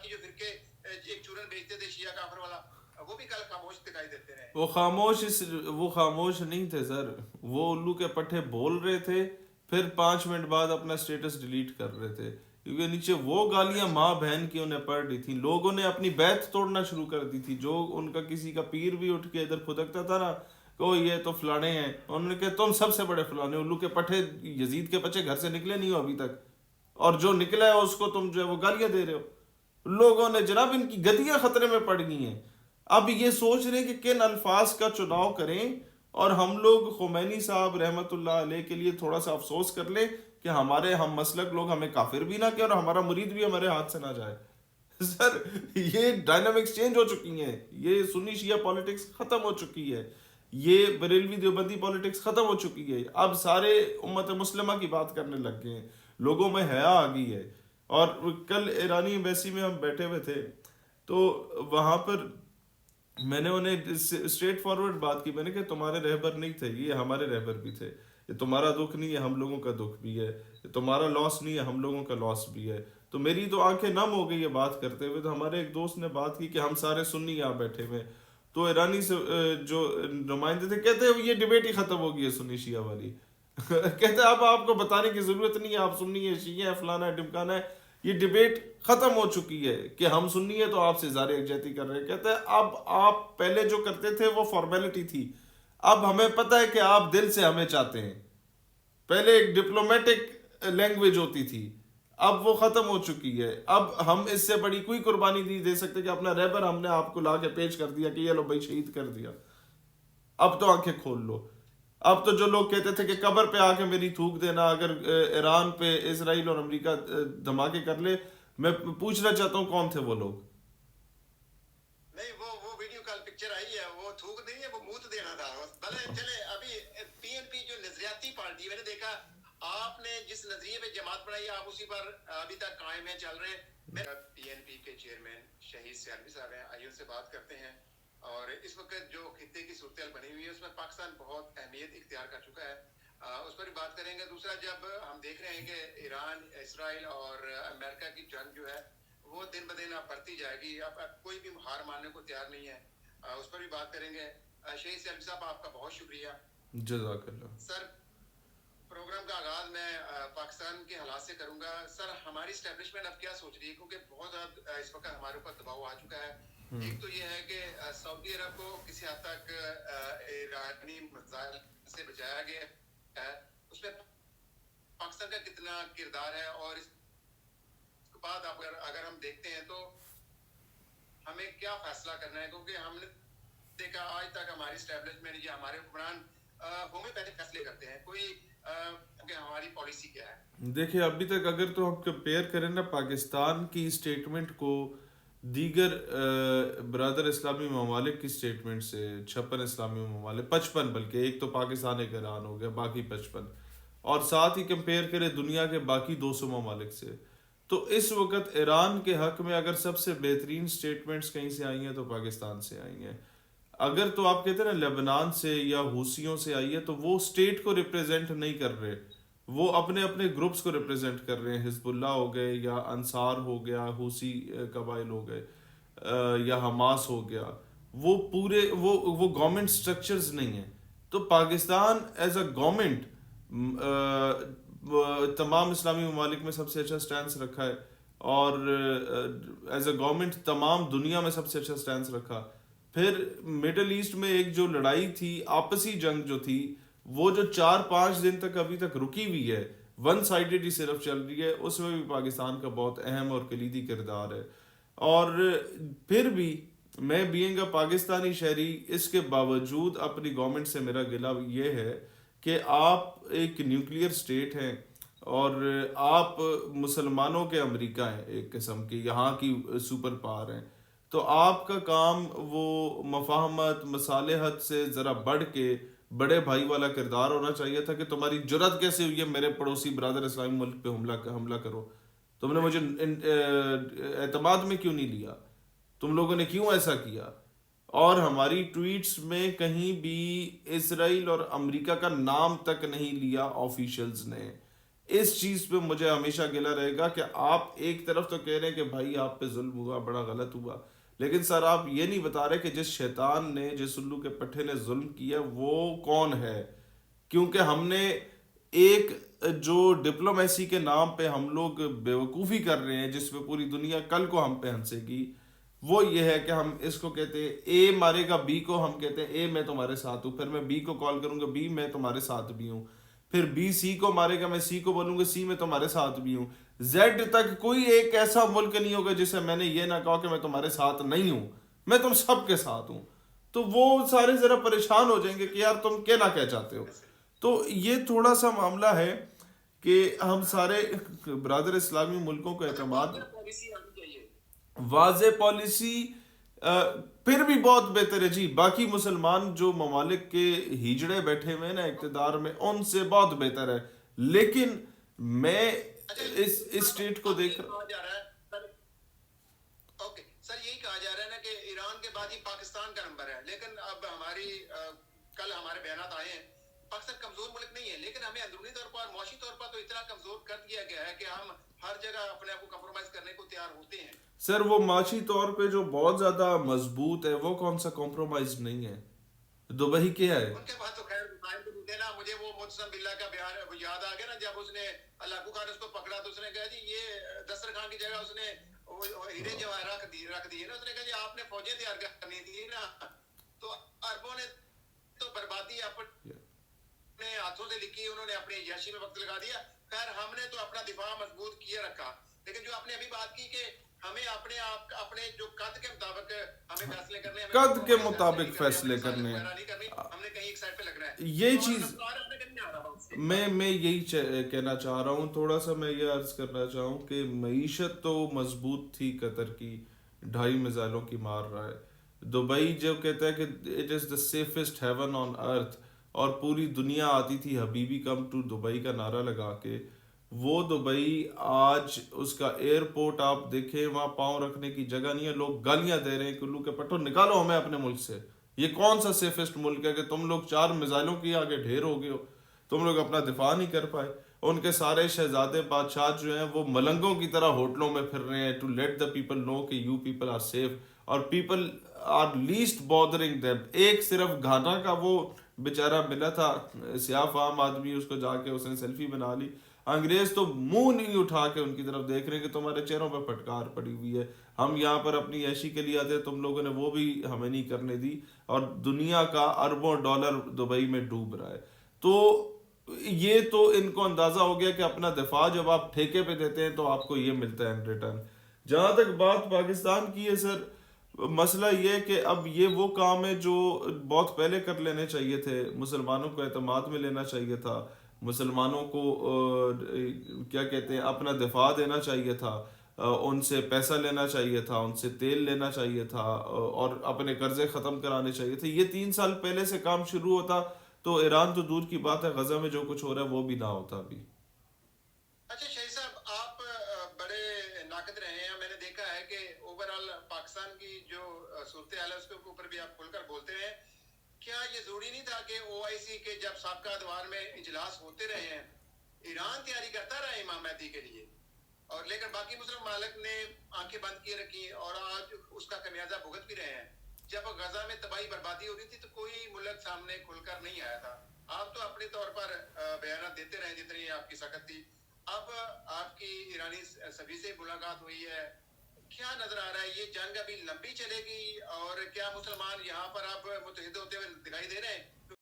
باقی جو فرقے ایک چورن بیچتے تھے شیعہ کافر والا وہ بھی کل خاموش دکھائی دیتے رہے. وہ خاموش نہیں تھے سر, وہ الو کے پٹھے بول رہے تھے, پھر 5 منٹ بعد اپنا سٹیٹس ڈیلیٹ کر رہے تھے, کیونکہ نیچے وہ گالیاں ماں بہن کی انہیں پڑ رہی تھیں. لوگوں نے اپنی بیعت توڑنا شروع کر دی تھی. جو ان کا کسی کا پیر بھی اٹھ کے ادھر پھدکتا تھا نا کہ یہ تو فلانے ہیں, انہوں نے کہا تم سب سے بڑے فلانے, الو کے پٹھے یزید کے بچے گھر سے نکلے نہیں ہو ابھی تک, اور جو نکلا ہے اس کو تم جو ہے وہ گالیاں دے رہے ہو. لوگوں نے جناب ان کی گدیاں خطرے میں پڑ گئی ہیں. اب یہ سوچ رہے ہیں کہ کن الفاظ کا چناؤ کریں, اور ہم لوگ خمینی صاحب رحمۃ اللہ علیہ کے لیے تھوڑا سا افسوس کر لیں کہ ہمارے ہم مسلک لوگ ہمیں کافر بھی نہ کہ, اور ہمارا مرید بھی ہمارے ہاتھ سے نہ جائے. سر یہ ڈائنامکس چینج ہو چکی ہیں, یہ سنی شیعہ پالیٹکس ختم ہو چکی ہے, یہ بریلوی دیوبندی پالیٹکس ختم ہو چکی ہے. اب سارے امت مسلمہ کی بات کرنے لگ گئے ہیں, لوگوں میں حیا آ گئی ہے. اور کل ایرانی ایمبیسی میں ہم بیٹھے ہوئے تھے تو وہاں پر میں نے انہیں اسٹریٹ فارورڈ بات کی. میں نے کہا تمہارے رہبر نہیں تھے, یہ ہمارے رہبر بھی تھے. یہ تمہارا دکھ نہیں ہے, ہم لوگوں کا دکھ بھی ہے. یہ تمہارا لاس نہیں ہے, ہم لوگوں کا لاس بھی ہے. تو میری تو آنکھیں نم ہو گئی یہ بات کرتے ہوئے. تو ہمارے ایک دوست نے بات کی کہ ہم سارے سنی یہاں بیٹھے ہوئے. تو ایرانی سے جو نمائندے تھے کہتے ہیں یہ ڈبیٹ ہی ختم ہو گئی ہے سنی شیعہ والی. کہتے ہیں اب آپ کو بتانے کی ضرورت نہیں ہے, آپ سنی ہے, شیعہ ہے, فلانا ہے, ڈمکانا ہے, یہ ڈبیٹ ختم ہو چکی ہے کہ ہم سنی ہے تو آپ سے اظہار یکجہتی کر رہے ہیں. کہتے ہیں اب آپ پہلے جو کرتے تھے وہ فارمیلٹی تھی, اب ہمیں پتہ ہے کہ آپ دل سے ہمیں چاہتے ہیں. پہلے ایک ڈپلومیٹک لینگویج ہوتی تھی, اب وہ ختم ہو چکی ہے. اب ہم اس سے بڑی کوئی قربانی نہیں دے سکتے کہ اپنا رہبر ہم نے آپ کو لا کے پیش کر دیا کہ یہ لو بھائی شہید کر دیا. اب تو آنکھیں کھول لو. اب تو جو لوگ کہتے تھے کہ قبر پہ آ کے میری تھوک دینا اگر ایران پہ اسرائیل اور امریکہ دھماکے کر لے, میں پوچھنا چاہتا ہوں کون تھے وہ لوگ. نہیں وہ ویڈیو کال پکچر آئی ہے, وہ تھوک نہیں ہے, وہ منہ دینا تھا. بھلے چلے ابھی پی این پی جو نظریاتی پارٹی, میں نے دیکھا آپ نے جس نظریے پہ جماعت بنائی آپ اسی پر ابھی تک قائم ہیں, چل رہے ہیں. پی این پی کے چیئرمین شہید سیالوی صاحب ہیں, آئیے ان سے بات کرتے ہیں. اور اس وقت جو خطے کی صورتحال بنی ہوئی ہے اس میں پاکستان بہت اہمیت اختیار کر چکا ہے, اس پر بھی بات کریں گے. دوسرا جب ہم دیکھ رہے ہیں کہ ایران اسرائیل اور امریکہ کی جنگ جو ہے وہ دن بدن اب بڑھتی جائے گی, اب کوئی بھی ہار ماننے کو تیار نہیں ہے, اس پر بھی بات کریں گے. شہید سیالوی صاحب آپ کا بہت شکریہ. جزاک اللہ. سر پروگرام کا آغاز میں پاکستان کے حالات سے کروں گا. سر ہماری اسٹیبلشمنٹ اب کیا سوچ رہی ہے, کیونکہ بہت زیادہ اس وقت ہمارے اوپر دباؤ آ چکا ہے. ایک تو یہ ہے کہ سعودی عرب کو کسی حد تک ایرانی مسائل سے بچایا گیا ہے, اس میں پاکستان کا کتنا کردار ہے, اور اس کے بعد اگر ہم دیکھتے ہیں تو ہمیں کیا فیصلہ کرنا ہے, کیونکہ ہم نے دیکھا آج تک ہماری اسٹیبلشمنٹ یا ہمارے حکمران ہومیوپیتھک فیصلے کرتے ہیں, کوئی کہ ہماری پالیسی کیا ہے. دیکھیں ابھی تک اگر تو ہم کمپیئر کریں نا پاکستان کی اسٹیٹمنٹ کو دیگر برادر اسلامی ممالک کی اسٹیٹمنٹ سے, 56 اسلامی ممالک, 55 بلکہ, ایک تو پاکستان ایک ایران ہو گیا, باقی 55, اور ساتھ ہی کمپیئر کریں دنیا کے باقی 200 ممالک سے, تو اس وقت ایران کے حق میں اگر سب سے بہترین اسٹیٹمنٹس کہیں سے آئی ہیں تو پاکستان سے آئی ہیں. اگر تو آپ کہتے ہیں نا لیبنان سے یا حوثیوں سے آئی ہے تو وہ اسٹیٹ کو ریپریزنٹ نہیں کر رہے, وہ اپنے اپنے گروپس کو ریپریزنٹ کر رہے ہیں. حزب اللہ ہو گئے یا انصار ہو گیا, حوثی قبائل ہو گئے, یا حماس ہو گیا, وہ پورے وہ گورنمنٹ سٹرکچرز نہیں ہیں. تو پاکستان ایز اے گورنمنٹ تمام اسلامی ممالک میں سب سے اچھا سٹینس رکھا ہے, اور ایز اے گورنمنٹ تمام دنیا میں سب سے اچھا سٹینس رکھا. پھر مڈل ایسٹ میں ایک جو لڑائی تھی, آپسی جنگ جو تھی, وہ جو 4-5 دن تک ابھی تک رکی ہوئی ہے, ون سائیڈڈ ہی صرف چل رہی ہے, اس میں بھی پاکستان کا بہت اہم اور کلیدی کردار ہے. اور پھر بھی میں بینگ اے پاکستانی شہری, اس کے باوجود اپنی گورنمنٹ سے میرا گلہ یہ ہے کہ آپ ایک نیوکلیئر اسٹیٹ ہیں, اور آپ مسلمانوں کے امریکہ ہیں, ایک قسم کی یہاں کی سپر پاور ہیں. تو آپ کا کام وہ مفاہمت مصالحت سے ذرا بڑھ کے بڑے بھائی والا کردار ہونا چاہیے تھا کہ تمہاری جرات کیسے ہوئی ہے میرے پڑوسی برادر اسلامی ملک پہ حملہ کرو, تم نے مجھے اعتماد میں کیوں نہیں لیا, تم لوگوں نے کیوں ایسا کیا. اور ہماری ٹویٹس میں کہیں بھی اسرائیل اور امریکہ کا نام تک نہیں لیا آفیشلز نے. اس چیز پہ مجھے ہمیشہ گلا رہے گا کہ آپ ایک طرف تو کہہ رہے ہیں کہ بھائی آپ پہ ظلم ہوا، بڑا غلط ہوا، لیکن سر آپ یہ نہیں بتا رہے کہ جس شیطان نے، جس الو کے پٹھے نے ظلم کیا وہ کون ہے. کیونکہ ہم نے ایک جو ڈپلومیسی کے نام پہ ہم لوگ بیوقوفی کر رہے ہیں، جس پہ پوری دنیا کل کو ہم پہ ہنسے گی، وہ یہ ہے کہ ہم اس کو کہتے ہیں اے مارے گا بی کو، ہم کہتے ہیں اے میں تمہارے ساتھ ہوں، پھر میں بی کو کال کروں گا بی میں تمہارے ساتھ بھی ہوں، پھر بی سی کو مارے گا، میں سی کو بولوں گا سی میں تمہارے ساتھ بھی ہوں. زیڈ تک کوئی ایک ایسا ملک نہیں ہوگا جسے میں نے یہ نہ کہا کہ میں تمہارے ساتھ نہیں ہوں، میں تم سب کے ساتھ ہوں. تو وہ سارے ذرا پریشان ہو جائیں گے کہ یار تم کہنا کیا چاہتے ہو. تو یہ تھوڑا سا معاملہ ہے کہ ہم سارے برادر اسلامی ملکوں کا اعتماد، پالیسی آنی چاہیے. واضح پالیسی پھر بھی بہت بہتر ہے جی. باقی مسلمان جو ممالک کے ہیجڑے بیٹھے ہوئے ہیں نا اقتدار میں، ان سے بہت بہتر ہے. لیکن میں اس اسٹیٹ کو دیکھ کر، کہا جا رہا ہے اوکے سر، یہی کہا جا رہا ہے نا کہ ایران کے بعد ہی پاکستان کا نمبر ہے، لیکن اب ہماری کل ہمارے بیانات آئے ہیں، پاکستان کمزور ملک نہیں ہے، لیکن ہمیں اندرونی طور پر، معاشی طور پر تو اتنا کمزور کر دیا گیا ہے کہ ہم ہر جگہ اپنے آپ کو کمپرومائز کرنے کو تیار ہوتے ہیں. سر وہ معاشی طور پہ جو بہت زیادہ مضبوط ہے وہ کون سا کمپرومائز نہیں ہے؟ دبئی کیا ہے؟ ان کے پاس تو خیر دینا. مجھے وہ محتسم باللہ کا بیان یاد آ گیا نا، جب اس نے اللہ خان اس کو پکڑا تو اس نے کہا جی یہ دسترخوان کی جگہ اس نے ہیرے جواہرات رکھ دیے نا. اس نے کہا جی آپ نے فوجیں تیار کرنی تھی نا. تو عربوں نے تو بربادی اپنے ہاتھوں سے لکھی، انہوں نے اپنے یاشی میں وقت لگا دیا. خیر ہم نے تو اپنا دفاع مضبوط کیے رکھا، لیکن جو آپ نے ابھی بات کی کہ ہمیں اپنے آپ اپنے جو قد کے مطابق ہمیں فیصلے کرنے ہیں، قد کے مطابق فیصلے کرنے ہیں. ہم نے کہیں ایک سائڈ پہ لگنا ہے. یہ چیز میں یہی کہنا چاہ رہا ہوں. تھوڑا سا میں یہ عرض کرنا چاہوں کہ معیشت تو مضبوط تھی قطر کی، 2.5 میزائلوں کی مار رہا ہے. دبئی جو کہتا ہے کہ it is the safest haven on earth, اور پوری دنیا آتی تھی حبیبی کم ٹو دبئی کا نعرہ لگا کے، وہ دبئی آج اس کا ایئرپورٹ آپ دیکھیں وہاں پاؤں رکھنے کی جگہ نہیں ہے. لوگ گالیاں دے رہے ہیں کہ الو کے پٹھو نکالو ہمیں اپنے ملک سے. یہ کون سا سیفسٹ ملک ہے کہ تم لوگ 4 میزائلوں کی آگے ڈھیر ہو گئے ہو، تم لوگ اپنا دفاع نہیں کر پائے. ان کے سارے شہزادے بادشاہ جو ہیں وہ ملنگوں کی طرح ہوٹلوں میں پھر رہے ہیں to let the people know کہ یو پیپل آر سیف، اور people are least bothering them. ایک صرف گھانا کا وہ بیچارہ ملا تھا سیاہ فام آدمی، اس کو جا کے اس نے سیلفی بنا لی. انگریز تو منہ نہیں اٹھا کے ان کی طرف دیکھ رہے ہیں کہ تمہارے چہروں پہ پھٹکار پڑی ہوئی ہے، ہم یہاں پر اپنی عیشی کے لیے آتے، تم لوگوں نے وہ بھی ہمیں نہیں کرنے دی. اور دنیا کا اربوں ڈالر دبئی میں ڈوب رہا ہے. تو یہ تو ان کو اندازہ ہو گیا کہ اپنا دفاع جب آپ ٹھیکے پہ دیتے ہیں تو آپ کو یہ ملتا ہے ان ریٹرن. جہاں تک بات پاکستان کی ہے سر، مسئلہ یہ ہے کہ اب یہ وہ کام ہے جو بہت پہلے کر لینے چاہیے تھے. مسلمانوں کو اعتماد میں لینا چاہیے تھا، مسلمانوں کو کیا کہتے ہیں اپنا دفاع دینا چاہیے تھا، ان سے پیسہ لینا چاہیے تھا، ان سے تیل لینا چاہیے تھا، اور اپنے قرضے ختم کرانے چاہیے تھے. یہ 3 سال پہلے سے کام شروع ہوتا تو ایران تو دور کی بات ہے، غزہ میں جو کچھ ہو رہا ہے وہ بھی نہ ہوتا ابھی. اچھا شاہی صاحب، آپ بڑے ناقد رہے ہیں، میں نے دیکھا ہے کہ اوورال پاکستان کی جو صورتحال ہے اس کے اوپر بھی آپ کھل کر بولتے ہیں. کیا یہ ضروری نہیں تھا کہ او آئی سی کے جب سابقہ ادوار میں اجلاس ہوتے رہے ہیں، ایران تیاری کرتا رہا امام مہدی کے لیے، اور لیکن باقی مسلم ممالک نے آنکھیں بند کیے رکھی اور آج اس کا خمیازہ بھگت بھی رہے ہیں. جب غزہ میں تباہی بربادی ہو رہی تھی تو کوئی ملک سامنے کھل کر نہیں آیا تھا. آپ تو اپنے طور پر بیانات دیتے رہے جتنی آپ کی سخت تھی. اب آپ کی ایرانی سبھی سے ملاقات ہوئی ہے، کیا نظر آ رہا ہے یہ جنگ ابھی لمبی چلے گی، اور کیا مسلمان یہاں پر اب متحد ہوتے ہوئے دکھائی دے رہے ہیں؟